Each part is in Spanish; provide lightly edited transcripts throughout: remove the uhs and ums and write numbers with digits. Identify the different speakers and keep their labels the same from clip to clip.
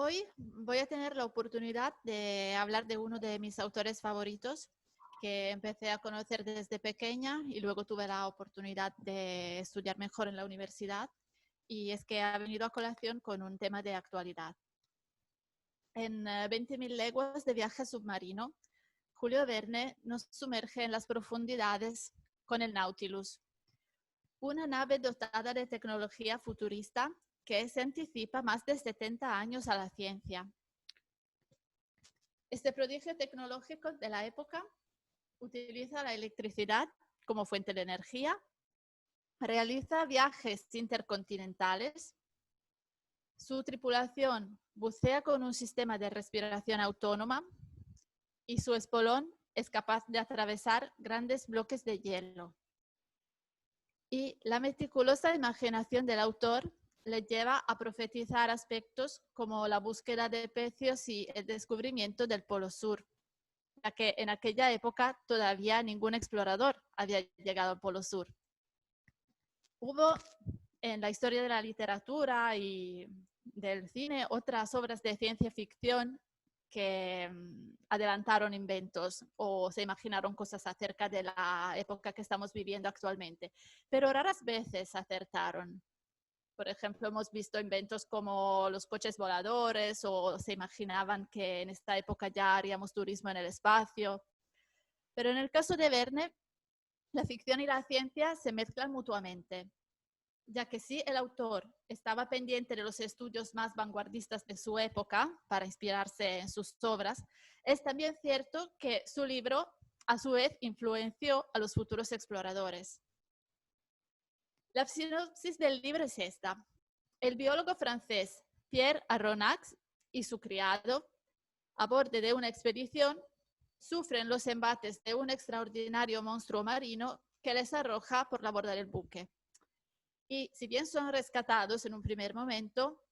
Speaker 1: Hoy voy a tener la oportunidad de hablar de uno de mis autores favoritos que empecé a conocer desde pequeña y luego tuve la oportunidad de estudiar mejor en la universidad, y es que ha venido a colación con un tema de actualidad. En 20.000 leguas de viaje submarino, Julio Verne nos sumerge en las profundidades con el Nautilus, una nave dotada de tecnología futurista que se anticipa más de 70 años a la ciencia. Este prodigio tecnológico de la época utiliza la electricidad como fuente de energía, realiza viajes intercontinentales, su tripulación bucea con un sistema de respiración autónoma y su espolón es capaz de atravesar grandes bloques de hielo. Y la meticulosa imaginación del autor le lleva a profetizar aspectos como la búsqueda de pecios y el descubrimiento del Polo Sur, ya que en aquella época todavía ningún explorador había llegado al Polo Sur. Hubo en la historia de la literatura y del cine otras obras de ciencia ficción que adelantaron inventos o se imaginaron cosas acerca de la época que estamos viviendo actualmente, pero raras veces acertaron. Por ejemplo, hemos visto inventos como los coches voladores, o se imaginaban que en esta época ya haríamos turismo en el espacio. Pero en el caso de Verne, la ficción y la ciencia se mezclan mutuamente, ya que sí, el autor estaba pendiente de los estudios más vanguardistas de su época para inspirarse en sus obras, es también cierto que su libro a su vez influenció a los futuros exploradores. La sinopsis del libro es esta. El biólogo francés Pierre Aronnax y su criado, a bordo de una expedición, sufren los embates de un extraordinario monstruo marino que les arroja por la borda del buque. Y si bien son rescatados en un primer momento,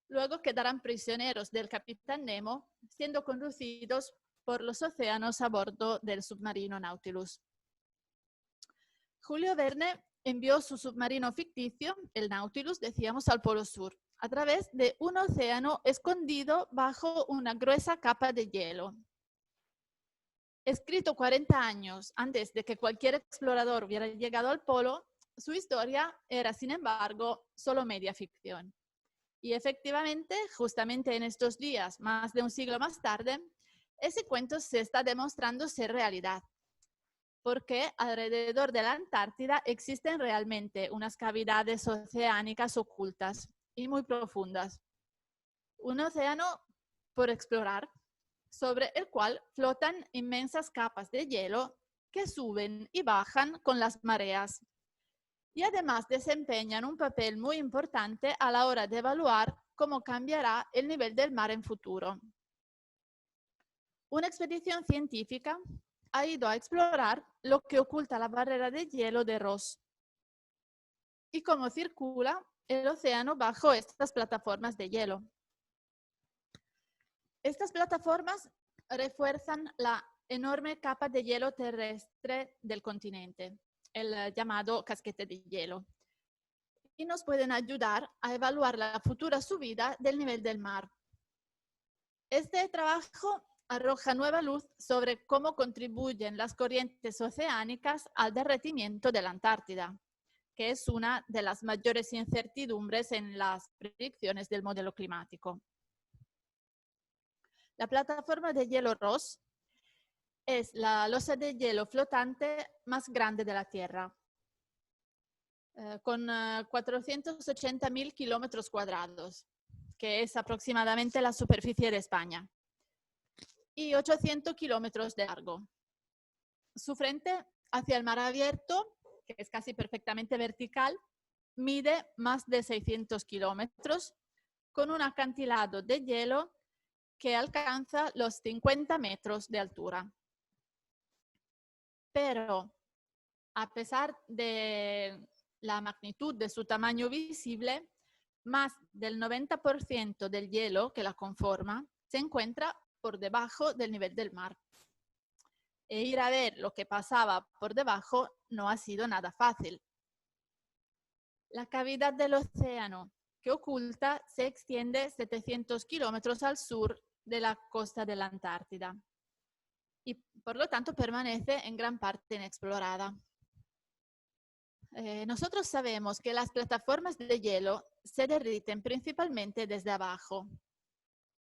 Speaker 1: luego quedarán prisioneros del capitán Nemo, siendo conducidos por los océanos a bordo del submarino Nautilus. Julio Verne envió su submarino ficticio, el Nautilus, decíamos, al Polo Sur, a través de un océano escondido bajo una gruesa capa de hielo. Escrito 40 años antes de que cualquier explorador hubiera llegado al polo, su historia era, sin embargo, solo media ficción. Y efectivamente, justamente en estos días, más de un siglo más tarde, ese cuento se está demostrando ser realidad, porque alrededor de la Antártida existen realmente unas cavidades oceánicas ocultas y muy profundas. Un océano por explorar, sobre el cual flotan inmensas capas de hielo que suben y bajan con las mareas, y además desempeñan un papel muy importante a la hora de evaluar cómo cambiará el nivel del mar en futuro. Una expedición científica ha ido a explorar lo que oculta la barrera de hielo de Ross y cómo circula el océano bajo estas plataformas de hielo. Estas plataformas refuerzan la enorme capa de hielo terrestre del continente, el llamado casquete de hielo, y nos pueden ayudar a evaluar la futura subida del nivel del mar. Este trabajo arroja nueva luz sobre cómo contribuyen las corrientes oceánicas al derretimiento de la Antártida, que es una de las mayores incertidumbres en las predicciones del modelo climático. La plataforma de hielo Ross es la losa de hielo flotante más grande de la Tierra, con 480.000 kilómetros cuadrados, que es aproximadamente la superficie de España, y 800 kilómetros de largo. Su frente hacia el mar abierto, que es casi perfectamente vertical, mide más de 600 kilómetros, con un acantilado de hielo que alcanza los 50 metros de altura. Pero, a pesar de la magnitud de su tamaño visible, más del 90% del hielo que la conforma se encuentra por debajo del nivel del mar. E ir a ver lo que pasaba por debajo no ha sido nada fácil. La cavidad del océano que oculta se extiende 700 kilómetros al sur de la costa de la Antártida y por lo tanto permanece en gran parte inexplorada. Nosotros sabemos que las plataformas de hielo se derriten principalmente desde abajo.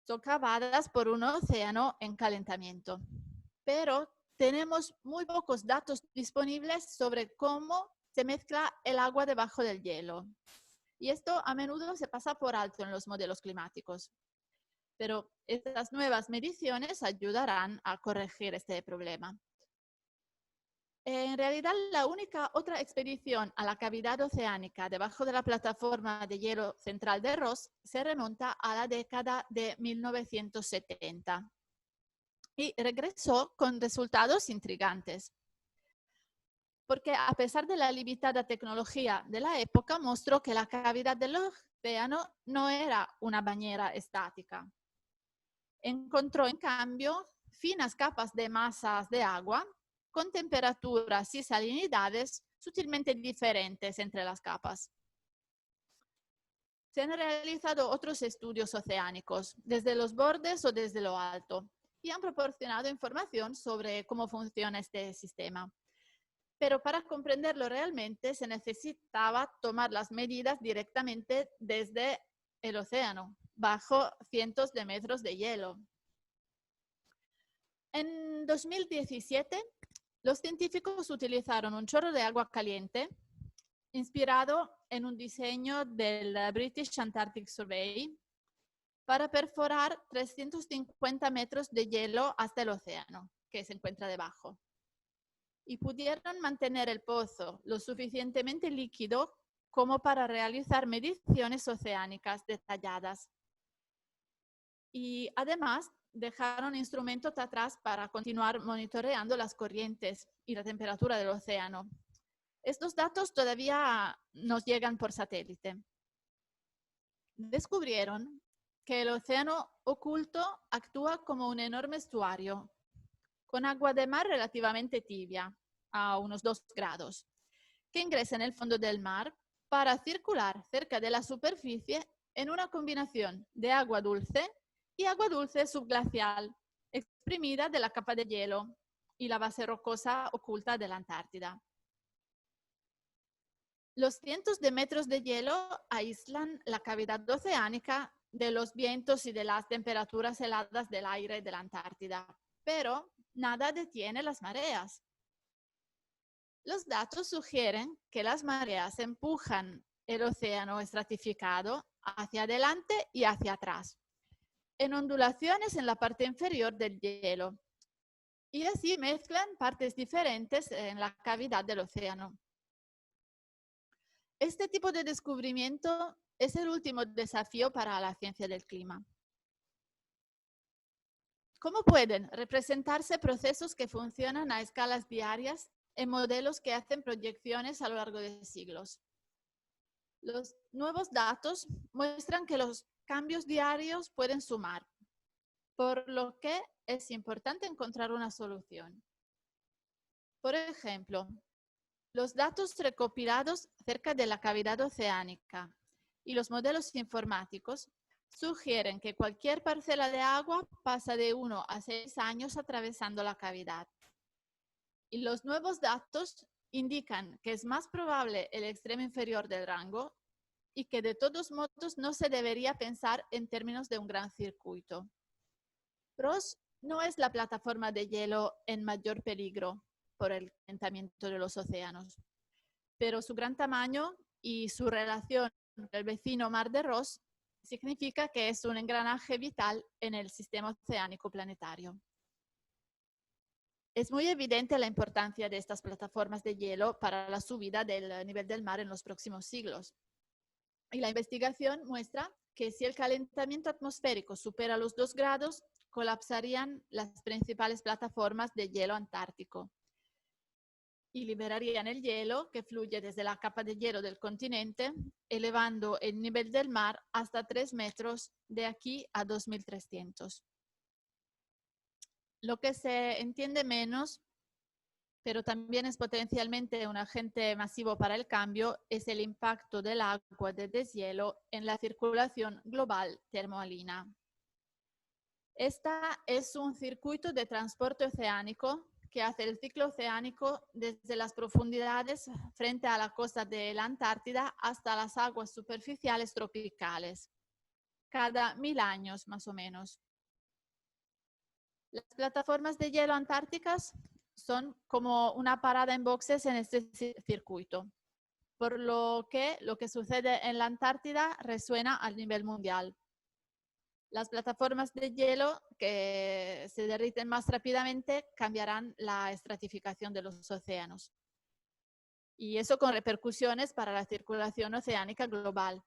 Speaker 1: Son cavadas por un océano en calentamiento, pero tenemos muy pocos datos disponibles sobre cómo se mezcla el agua debajo del hielo. Y esto a menudo se pasa por alto en los modelos climáticos. Pero estas nuevas mediciones ayudarán a corregir este problema. En realidad, la única otra expedición a la cavidad oceánica debajo de la plataforma de hielo central de Ross se remonta a la década de 1970 y regresó con resultados intrigantes. Porque a pesar de la limitada tecnología de la época, mostró que la cavidad del océano no era una bañera estática. Encontró, en cambio, finas capas de masas de agua con temperaturas y salinidades sutilmente diferentes entre las capas. Se han realizado otros estudios oceánicos, desde los bordes o desde lo alto, y han proporcionado información sobre cómo funciona este sistema. Pero para comprenderlo realmente se necesitaba tomar las medidas directamente desde el océano, bajo cientos de metros de hielo. En 2017, los científicos utilizaron un chorro de agua caliente inspirado en un diseño del British Antarctic Survey para perforar 350 metros de hielo hasta el océano, que se encuentra debajo. Y pudieron mantener el pozo lo suficientemente líquido como para realizar mediciones oceánicas detalladas. Y además dejaron instrumentos atrás para continuar monitoreando las corrientes y la temperatura del océano. Estos datos todavía nos llegan por satélite. Descubrieron que el océano oculto actúa como un enorme estuario, con agua de mar relativamente tibia, a unos 2 grados, que ingresa en el fondo del mar para circular cerca de la superficie en una combinación de agua dulce y agua dulce subglacial, exprimida de la capa de hielo y la base rocosa oculta de la Antártida. Los cientos de metros de hielo aíslan la cavidad oceánica de los vientos y de las temperaturas heladas del aire de la Antártida, pero nada detiene las mareas. Los datos sugieren que las mareas empujan el océano estratificado hacia adelante y hacia atrás, en ondulaciones en la parte inferior del hielo, y así mezclan partes diferentes en la cavidad del océano. Este tipo de descubrimiento es el último desafío para la ciencia del clima. ¿Cómo pueden representarse procesos que funcionan a escalas diarias en modelos que hacen proyecciones a lo largo de siglos? Los nuevos datos muestran que los cambios diarios pueden sumar, por lo que es importante encontrar una solución. Por ejemplo, los datos recopilados cerca de la cavidad oceánica y los modelos informáticos sugieren que cualquier parcela de agua pasa de 1 a 6 años atravesando la cavidad. Y los nuevos datos indican que es más probable el extremo inferior del rango y que de todos modos no se debería pensar en términos de un gran circuito. Ross no es la plataforma de hielo en mayor peligro por el calentamiento de los océanos, pero su gran tamaño y su relación con el vecino Mar de Ross significa que es un engranaje vital en el sistema oceánico planetario. Es muy evidente la importancia de estas plataformas de hielo para la subida del nivel del mar en los próximos siglos. Y la investigación muestra que si el calentamiento atmosférico supera los 2 grados, colapsarían las principales plataformas de hielo antártico y liberarían el hielo que fluye desde la capa de hielo del continente, elevando el nivel del mar hasta 3 metros de aquí a 2300. Lo que se entiende menos pero también es potencialmente un agente masivo para el cambio, es el impacto del agua de deshielo en la circulación global termoalina. Esta es un circuito de transporte oceánico que hace el ciclo oceánico desde las profundidades frente a la costa de la Antártida hasta las aguas superficiales tropicales, cada 1000 años más o menos. Las plataformas de hielo antárticas son como una parada en boxes en este circuito, por lo que sucede en la Antártida resuena a nivel mundial. Las plataformas de hielo que se derriten más rápidamente cambiarán la estratificación de los océanos. Y eso con repercusiones para la circulación oceánica global.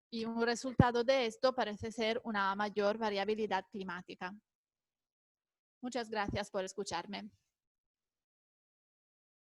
Speaker 1: Y un resultado de esto parece ser una mayor variabilidad climática. Muchas gracias por escucharme.